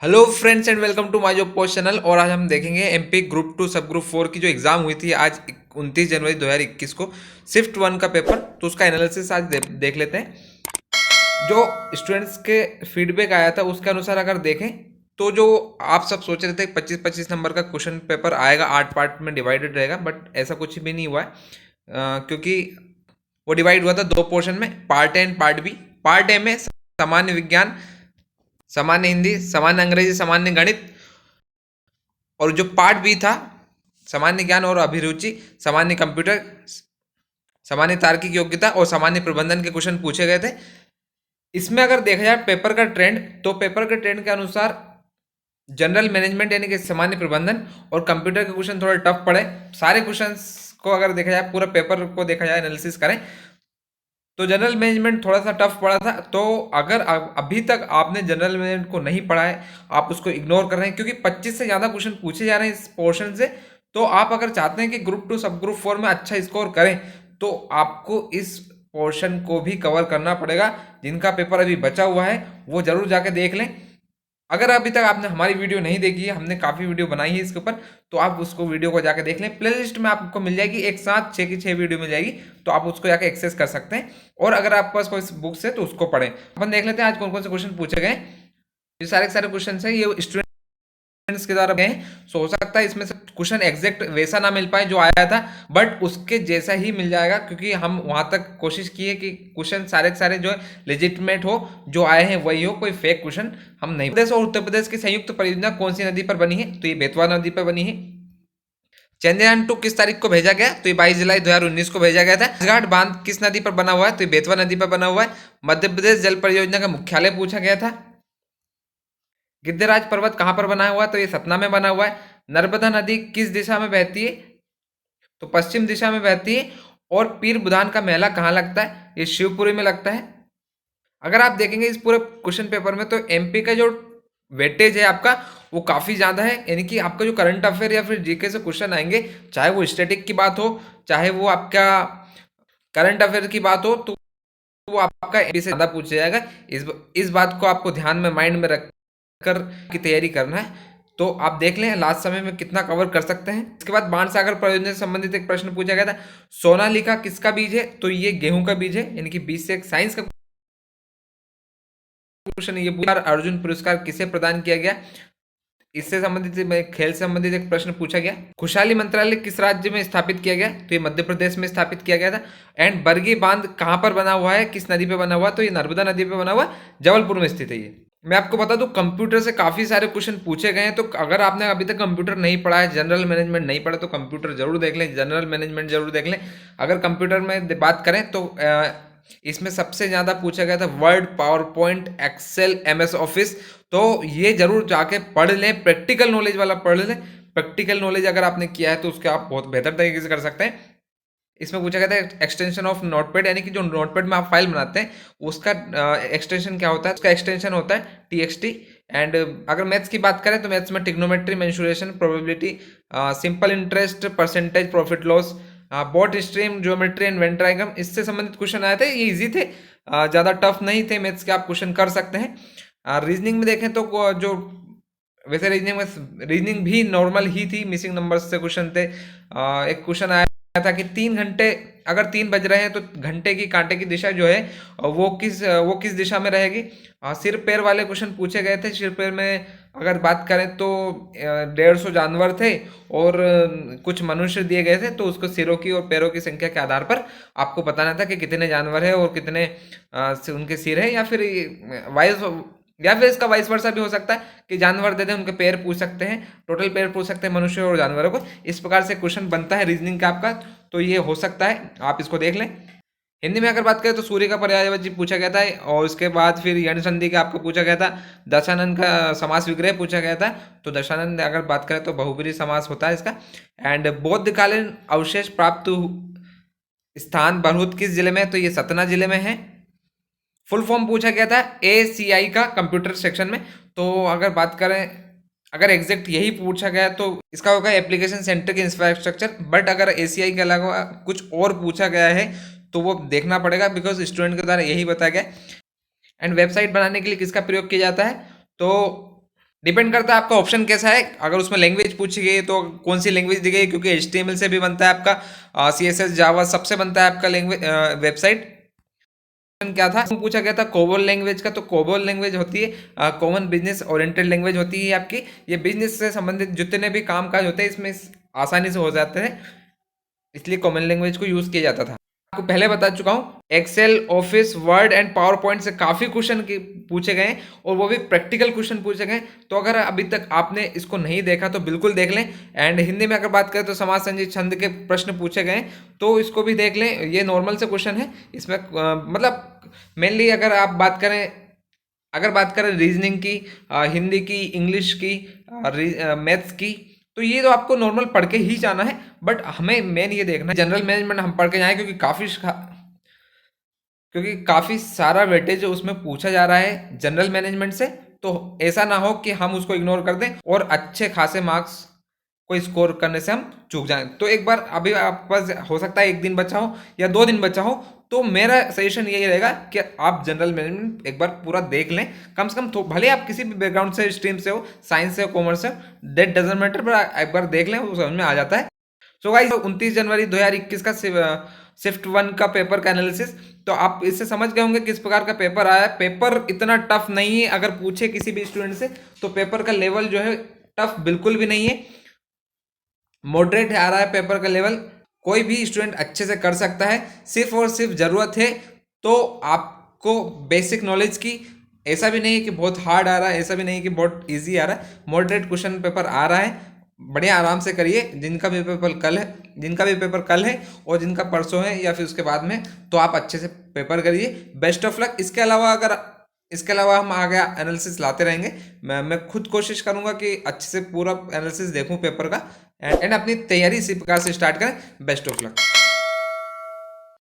Hello friends and welcome to my job post channel. और आज हम देखेंगे MP group two sub group 4 की जो एग्जाम हुई थी आज 29 जनवरी 2021 को, शिफ्ट 1 का पेपर। तो उसका एनालिसिस आज देख लेते हैं। जो स्टूडेंट्स के फीडबैक आया था उसके अनुसार अगर देखें तो जो आप सब सोच रहे थे 25-25 नंबर का क्वेश्चन पेपर आएगा, 8 पार्ट में डिवाइडेड रहेगा, बट ऐसा कुछ भी नहीं हुआ है। क्योंकि वो डिवाइड हुआ था दो पोर्शन में, part A and part B. Part A में सामान्य विज्ञान, सामान्य हिंदी, सामान्य अंग्रेजी, सामान्य गणित, और जो पार्ट बी था सामान्य ज्ञान और अभिरुचि, सामान्य कंप्यूटर, सामान्य तार्किक योग्यता और सामान्य प्रबंधन के क्वेश्चन पूछे गए थे। इसमें अगर देखा जाए पेपर का ट्रेंड, तो पेपर के ट्रेंड के अनुसार जनरल मैनेजमेंट यानी कि सामान्य प्रबंधन और कंप्यूटर के क्वेश्चन थोड़े टफ पड़े। सारे क्वेश्चंस को अगर देखा जाए, पूरा पेपर को देखा जाए, एनालिसिस करें तो जनरल मैनेजमेंट थोड़ा सा टफ पड़ा था। तो अगर अभी तक आपने जनरल मैनेजमेंट को नहीं पढ़ा है, आप उसको इग्नोर कर रहे हैं क्योंकि 25 से ज़्यादा क्वेश्चन पूछे जा रहे हैं इस पोर्शन से। तो आप अगर चाहते हैं कि ग्रुप टू सब ग्रुप 4 में अच्छा स्कोर करें तो आपको इस पोर्शन को भी कवर करना पड़ेगा। जिनका पेपर अभी बचा हुआ है वो जरूर जाके देख लें। अगर अभी तक आपने हमारी वीडियो नहीं देखी है, हमने काफ़ी वीडियो बनाई है इसके ऊपर, तो आप उसको वीडियो को जाके देख लें। प्ले लिस्ट में आपको मिल जाएगी, एक साथ 6 की 6 वीडियो मिल जाएगी, तो आप उसको जाके एक्सेस कर सकते हैं। और अगर आपके पास कोई बुक्स है तो उसको पढ़ें। अपन देख लेते हैं आज कौन कौन से क्वेश्चन पूछे गए। ये सारे के सारे क्वेश्चन है, ये स्टूडेंट के द्वारा गए हैं। सो हो सकता है इसमें से क्वेश्चन एग्जैक्ट वैसा ना मिल पाए जो आया था, बट उसके जैसा ही मिल जाएगा क्योंकि हम वहां तक कोशिश किए कि क्वेश्चन सारे के सारे जो है लेजिटिमेट हो, जो आए हैं वही हो, कोई फेक क्वेश्चन हम नहीं। प्रदेश और उत्तर प्रदेश की संयुक्त परियोजना कौन सी नदी पर बनी है? तो ये बेतवा नदी पर बनी है। चंद्रयान 2 किस तारीख को भेजा गया? तो ये 22 जुलाई 2019 को भेजा गया था। घाट बांध किस नदी पर बना हुआ है? तो ये बेतवा नदी पर बना हुआ है। मध्य प्रदेश जल परियोजना का मुख्यालय पूछा गया था। गिद्धराज पर्वत कहाँ पर बना हुआ है? तो ये सतना में बना हुआ है। नर्मदा नदी किस दिशा में बहती है? तो पश्चिम दिशा में बहती है। और पीर बुधान का मेला कहाँ लगता है? ये शिवपुरी में लगता है। अगर आप देखेंगे इस पूरे क्वेश्चन पेपर में तो एमपी का जो वेटेज है आपका वो काफ़ी ज़्यादा है। यानी कि आपका जो करंट अफेयर या फिर जीके से क्वेश्चन आएंगे, चाहे वो स्टैटिक की बात हो, चाहे वो आपका करंट अफेयर की बात हो, तो वो आपका एमपी से ज़्यादा पूछा जाएगा। इस बात को आपको ध्यान में, माइंड में रख कर की तैयारी करना है। तो आप देख लें लास्ट समय में कितना कवर कर सकते हैं। इसके बाद बाण सागर परियोजना से संबंधित एक प्रश्न पूछा गया था। सोनालिका किसका बीज है? तो ये गेहूं का बीज है। यानी कि बीज से एक साइंस का क्वेश्चन ये पूछा। अर्जुन पुरस्कार किसे प्रदान किया गया? इससे संबंधित, खेल से संबंधित एक प्रश्न पूछा गया। खुशहाली मंत्रालय किस राज्य में स्थापित किया गया? तो ये मध्य प्रदेश में स्थापित किया गया था। एंड बरगी बांध कहां पर बना हुआ है, किस नदी पे बना हुआ है? तो ये नर्मदा नदी पे बना हुआ है, जबलपुर में स्थित है ये। मैं आपको बता दूं कंप्यूटर से काफ़ी सारे क्वेश्चन पूछे गए हैं। तो अगर आपने अभी तक कंप्यूटर नहीं पढ़ा है, जनरल मैनेजमेंट नहीं पढ़ा, तो कंप्यूटर जरूर देख लें, जनरल मैनेजमेंट जरूर देख लें। अगर कंप्यूटर में बात करें तो इसमें सबसे ज़्यादा पूछा गया था Word, PowerPoint, Excel, MS Office. तो ये जरूर जाके पढ़ लें, प्रैक्टिकल नॉलेज वाला पढ़ लें। प्रैक्टिकल नॉलेज अगर आपने किया है तो उसके आप बहुत बेहतर तरीके से कर सकते हैं। इसमें पूछा गया था एक्सटेंशन ऑफ नोटपैड, यानी कि जो नोटपैड में आप फाइल बनाते हैं उसका एक्सटेंशन क्या होता है? उसका एक्सटेंशन होता है टीएक्सटी। एंड अगर मैथ्स की बात करें तो मैथ्स में trigonometry, mensuration, probability, simple interest, percentage, profit loss, boat stream, geometry and Venn diagram, इससे संबंधित क्वेश्चन आए थे। ये इजी थे, ज़्यादा टफ नहीं थे मैथ्स के, आप क्वेश्चन कर सकते हैं। रीजनिंग में देखें तो जो वैसे रीजनिंग भी नॉर्मल ही थी, मिसिंग नंबर्स से क्वेश्चन थे। एक क्वेश्चन आया था कि 3 घंटे, अगर 3 बज रहे हैं तो घंटे की कांटे की दिशा जो है वो किस दिशा में रहेगी? सिर पैर वाले क्वेश्चन पूछे गए थे। सिर पैर में अगर बात करें तो 150 जानवर थे और कुछ मनुष्य दिए गए थे, तो उसको सिरों की और पैरों की संख्या के आधार पर आपको बताना था कि कितने जानवर है और कितने उनके सिर है। या फिर इसका वाइस वर्सा भी हो सकता है कि जानवर दे दें, उनके पैर पूछ सकते हैं, टोटल पैर पूछ सकते हैं मनुष्य और जानवरों को। इस प्रकार से क्वेश्चन बनता है रीजनिंग का आपका, तो ये हो सकता है, आप इसको देख लें। हिंदी में अगर बात करें तो सूर्य का पर्यायवाची पूछा गया था, और उसके बाद फिर यण संधि का आपको पूछा गया था। दशानंद का समास विग्रह पूछा गया था। तो दशानंद अगर बात करें तो बहुब्रीहि समास होता है इसका। एंड बौद्धकालीन अवशेष प्राप्त स्थान बरहुत किस जिले में है? तो ये सतना जिले में है। फुल फॉर्म पूछा गया था एसीआई का कंप्यूटर सेक्शन में। तो अगर बात करें, अगर एग्जैक्ट यही पूछा गया तो इसका होगा एप्लीकेशन सेंटर के इंफ्रास्ट्रक्चर। बट अगर एसीआई के अलावा कुछ और पूछा गया है तो वो देखना पड़ेगा, बिकॉज स्टूडेंट के द्वारा यही बताया गया। एंड वेबसाइट बनाने के लिए किसका प्रयोग किया जाता है? तो डिपेंड करता है आपका ऑप्शन कैसा है। अगर उसमें लैंग्वेज पूछी गई तो कौन सी लैंग्वेज दी गई, क्योंकि HTML से भी बनता है आपका, CSS जावा सबसे बनता है आपका लैंग्वेज वेबसाइट। क्या था, पूछा गया था कोबोल लैंग्वेज का। तो कोबोल लैंग्वेज होती है कॉमन बिजनेस ओरिएंटेड लैंग्वेज होती है आपकी। ये बिजनेस से संबंधित जितने भी काम काज होते हैं इसमें आसानी से हो जाते हैं, इसलिए कॉमन लैंग्वेज को यूज किया जाता था। आपको पहले बता चुका हूँ, Excel, Office, Word and PowerPoint से काफी क्वेश्चन पूछे गए और वो भी प्रैक्टिकल क्वेश्चन पूछे गए। तो अगर अभी तक आपने इसको नहीं देखा तो बिल्कुल देख लें। एंड हिंदी में अगर बात करें तो समास संधि छंद के प्रश्न पूछे गए, तो इसको भी देख लें। ये नॉर्मल से क्वेश्चन है इसमें, मतलब मेनली अगर बात करें रीजनिंग की, हिंदी की, इंग्लिश की, मैथ्स की, तो ये तो आपको नॉर्मल पढ़ के ही जाना है। बट हमें मेन ये देखना है जनरल मैनेजमेंट हम पढ़ के जाएं, क्योंकि काफ़ी सारा वेटेज उसमें पूछा जा रहा है जनरल मैनेजमेंट से। तो ऐसा ना हो कि हम उसको इग्नोर कर दें और अच्छे खासे मार्क्स को स्कोर करने से हम चूक जाएं। तो एक बार अभी आपके पास हो सकता है 1 दिन बचा हो या 2 दिन बचा हो, तो मेरा सजेशन यही रहेगा कि आप जनरल मैनेजमेंट एक बार पूरा देख लें। कम से कम तो भले आप किसी भी बैकग्राउंड से, स्ट्रीम से हो, साइंस से हो, कॉमर्स से, दैट डजेंट मैटर, पर एक बार देख लें, वो समझ में आ जाता है। सो गाइस, 29 जनवरी 2021 का शिफ्ट 1 का पेपर का एनालिसिस। तो आप इससे समझ गए होंगे किस प्रकार का पेपर आया है। पेपर इतना टफ नहीं है, अगर पूछे किसी भी स्टूडेंट से तो पेपर का लेवल जो है टफ बिल्कुल भी नहीं है, मॉडरेट आ रहा है पेपर का लेवल। कोई भी स्टूडेंट अच्छे से कर सकता है, सिर्फ और सिर्फ ज़रूरत है तो आपको बेसिक नॉलेज की। ऐसा भी नहीं है कि बहुत हार्ड आ रहा है, ऐसा भी नहीं है कि बहुत इजी आ रहा है, मॉडरेट क्वेश्चन पेपर आ रहा है। बढ़िया आराम से करिए। जिनका भी पेपर कल है और जिनका परसों है या फिर उसके बाद में, तो आप अच्छे से पेपर करिए। Best of luck. इसके अलावा हम आगे एनालिसिस लाते रहेंगे। मैं खुद कोशिश करूंगा कि अच्छे से पूरा एनालिसिस देखूं पेपर का, एंड अपनी तैयारी इसी प्रकार से स्टार्ट करें। Best of luck.